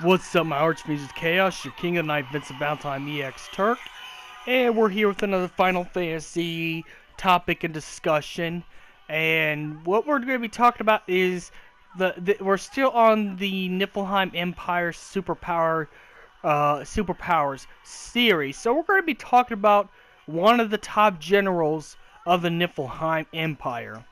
What's up, my Archmage's Chaos, your King of the Night, Vincent Valentine EX Turk, and we're here with another Final Fantasy topic and discussion. And what we're going to be talking about is we're still on the Niflheim Empire superpowers series. So we're going to be talking about one of the top generals of the Niflheim Empire,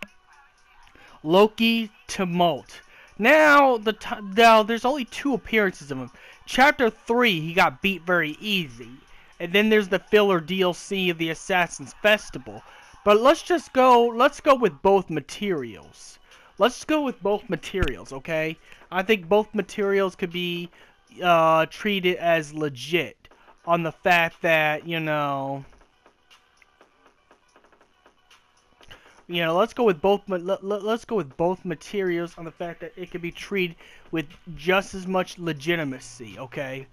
Loki Tumult. Now, there's only two appearances of him. Chapter 3, he got beat very easy. And then there's the filler DLC of the Assassin's Festival. But let's go with both materials. Okay? I think both materials could be treated as legit. On the fact that, let's go with both. Let's go with both materials on the fact that it can be treated with just as much legitimacy. Okay,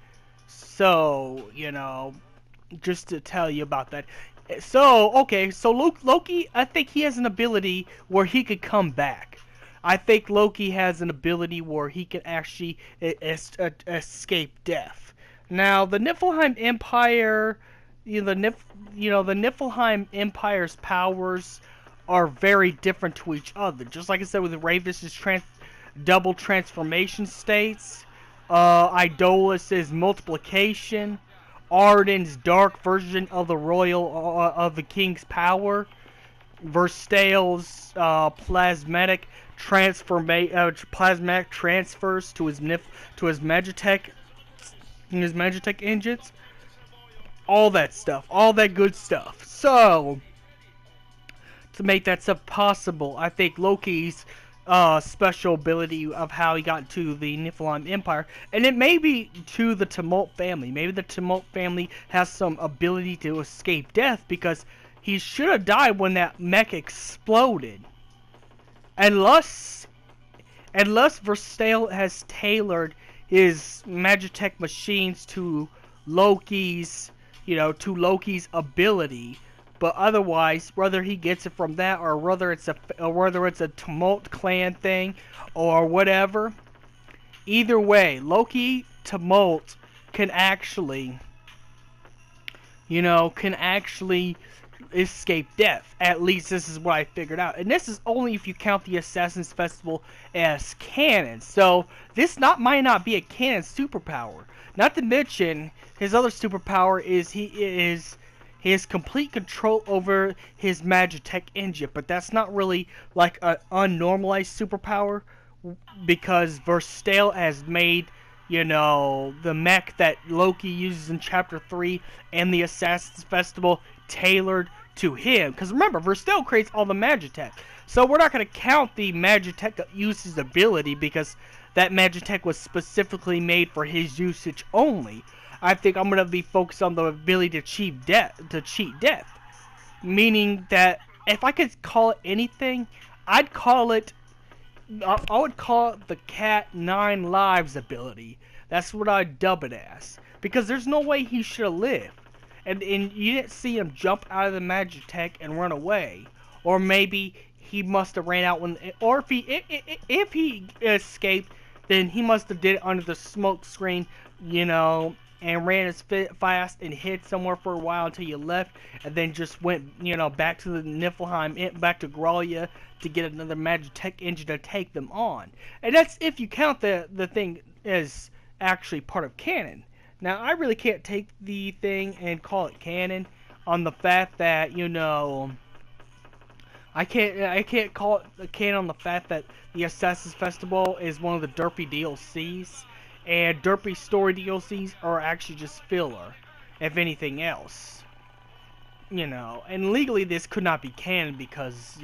so just to tell you about that. So Loki, I think he has an ability where he could come back. I think Loki has an ability where he can actually escape death. Now, the Niflheim Empire, the Niflheim Empire's powers are very different to each other. Just like I said with Ravus' double transformation states, Idolus's multiplication, Arden's dark version of the king's power, Verstale's plasmatic transfers to his Magitech engines, all that stuff, all that good stuff. So, to make that stuff possible, I think Loki's special ability of how he got to the Niflheim Empire, and it may be to the Tumult family. Maybe the Tumult family has some ability to escape death because he should have died when that mech exploded. Unless Verstale has tailored his Magitech machines to Loki's ability. But otherwise, whether he gets it from that or whether it's a Tumult clan thing or whatever, either way, Loki Tumult can actually escape death. At least this is what I figured out. And this is only if you count the Assassin's Festival as canon. So this might not be a canon superpower. Not to mention his other superpower is he has complete control over his Magitech engine, but that's not really like an unnormalized superpower because Verstale has made, the mech that Loki uses in Chapter 3 and the Assassin's Festival tailored to him. Because remember, Verstale creates all the Magitech. So we're not going to count the Magitech usage ability because that Magitech was specifically made for his usage only. I think I'm going to be focused on the ability to cheat death. Meaning that if I could call it anything, I would call it the Cat 9 Lives ability. That's what I'd dub it as. Because there's no way he should have lived. And you didn't see him jump out of the Magitech and run away. Or maybe he must have ran out or if he escaped, then he must have did it under the smoke screen, and ran as fast and hid somewhere for a while until you left, and then just went, back to the Niflheim, back to Gralia to get another Magitech engine to take them on. And that's if you count the thing as actually part of canon. Now, I really can't take the thing and call it canon on the fact that, I can't call it canon on the fact that the Assassin's Festival is one of the derpy DLCs. And derpy story DLCs are actually just filler, if anything else. And legally this could not be canon because,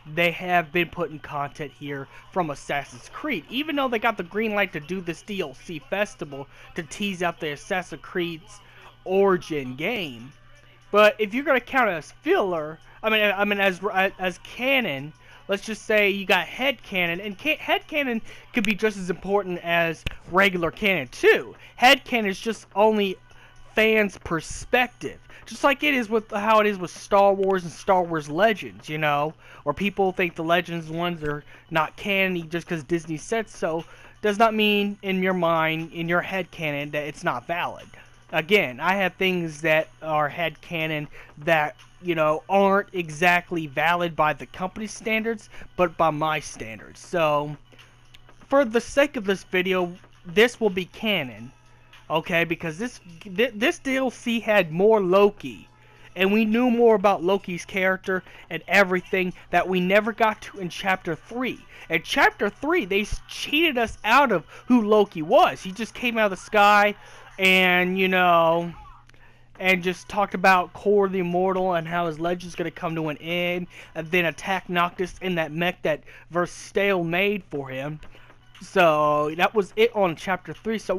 they have been putting content here from Assassin's Creed. Even though they got the green light to do this DLC festival to tease out the Assassin's Creed's origin game. But if you're going to count it as filler, as canon, let's just say you got headcanon, and headcanon could be just as important as regular canon too. Headcanon is just only fans' perspective. Just like it is with how it is with Star Wars and Star Wars Legends, where people think the Legends ones are not canon just because Disney said so. does not mean in your mind, in your head canon, that it's not valid. Again, I have things that are head canon that, you know, aren't exactly valid by the company's standards, but by my standards. So, for the sake of this video, this will be canon, okay? Because this DLC had more Loki, and we knew more about Loki's character and everything that we never got to in Chapter 3. In Chapter 3, they cheated us out of who Loki was. He just came out of the sky and, you know, and just talked about Korg the Immortal and how his legend's going to come to an end, and then attack Noctis in that mech that Verstale made for him. So that was it on Chapter 3. So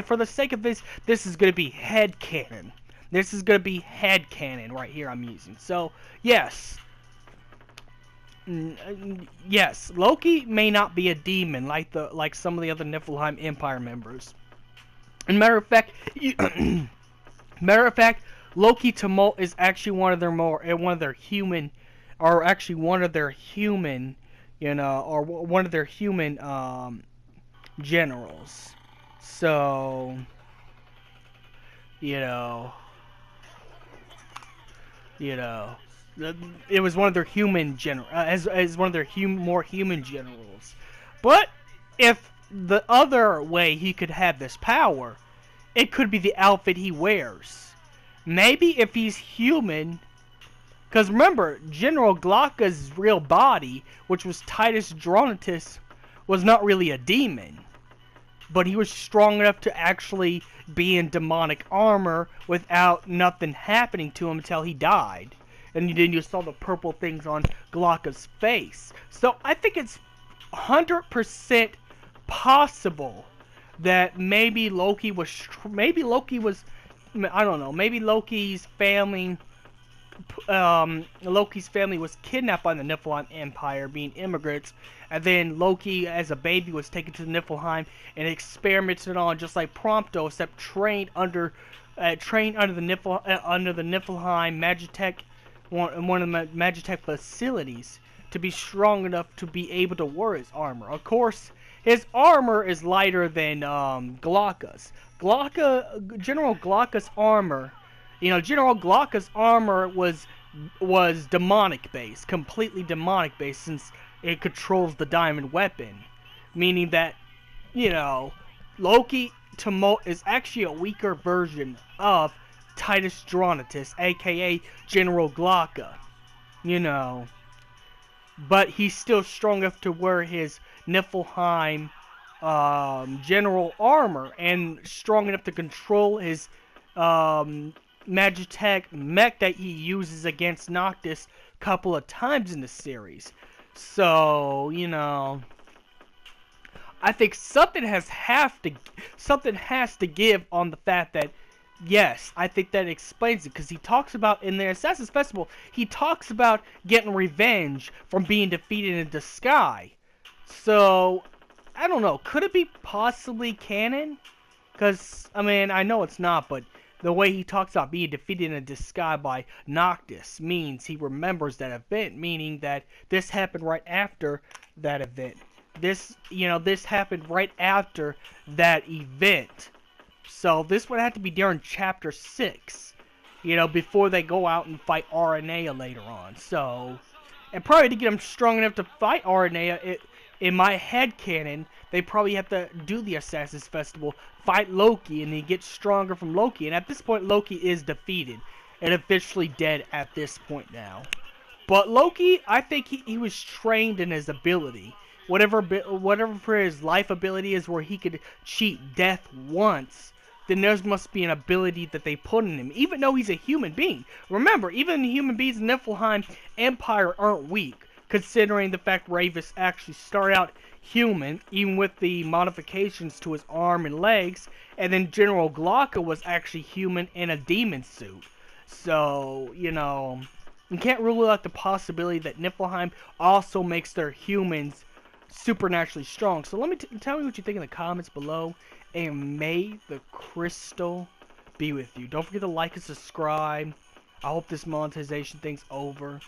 for the sake of this is going to be headcanon. This is going to be headcanon right here I'm using. So, yes. Yes, Loki may not be a demon like some of the other Niflheim Empire members. And matter of fact, Loki Tumult is actually one of their human, you know, or one of their human generals. So, you know, it was one of their human as one of their more human generals. But if the other way he could have this power, it could be the outfit he wears. Maybe if he's human, because remember, General Glocka's real body, which was Titus Dronitus, was not really a demon. But he was strong enough to actually be in demonic armor without nothing happening to him until he died. And then you saw the purple things on Glocka's face. So I think it's 100% possible that maybe Loki was, I don't know, maybe Loki's family was kidnapped by the Niflheim Empire, being immigrants, and then Loki, as a baby, was taken to the Niflheim and experimented on, just like Prompto, except trained under the Niflheim Magitech, one of the Magitech facilities, to be strong enough to be able to wear his armor. Of course, his armor is lighter than Glocka's. General Glocka's armor. You know, General Glocka's armor was demonic based, completely demonic based, since it controls the diamond weapon. Meaning that, you know, Loki Tumult is actually a weaker version of Titus Dronitus, aka General Glocka. You know. But he's still strong enough to wear his Niflheim general armor, and strong enough to control his Magitech mech that he uses against Noctis a couple of times in the series. So, you know, I think something has to give on the fact that, yes, I think that explains it, because he talks about, in the Assassin's Festival, he talks about getting revenge from being defeated in the sky. So, I don't know, could it be possibly canon? Because, I mean, I know it's not, but the way he talks about being defeated in the sky by Noctis means he remembers that event, meaning that this happened right after that event. This happened right after that event. So this would have to be during Chapter 6, you know, before they go out and fight Aranea later on. So, and probably to get them strong enough to fight Aranea, in my headcanon, they probably have to do the Assassin's Festival, fight Loki, and he gets stronger from Loki. And at this point, Loki is defeated and officially dead at this point now. But Loki, I think he was trained in his ability. Whatever for his life ability is, where he could cheat death once, then there must be an ability that they put in him, even though he's a human being. Remember, even the human beings in the Niflheim Empire aren't weak, considering the fact Ravus actually started out human, even with the modifications to his arm and legs, and then General Glocka was actually human in a demon suit. So, you know, you can't rule out the possibility that Niflheim also makes their humans supernaturally strong. So tell me what you think in the comments below, and may the crystal be with you. Don't forget to like and subscribe. I hope this monetization thing's over.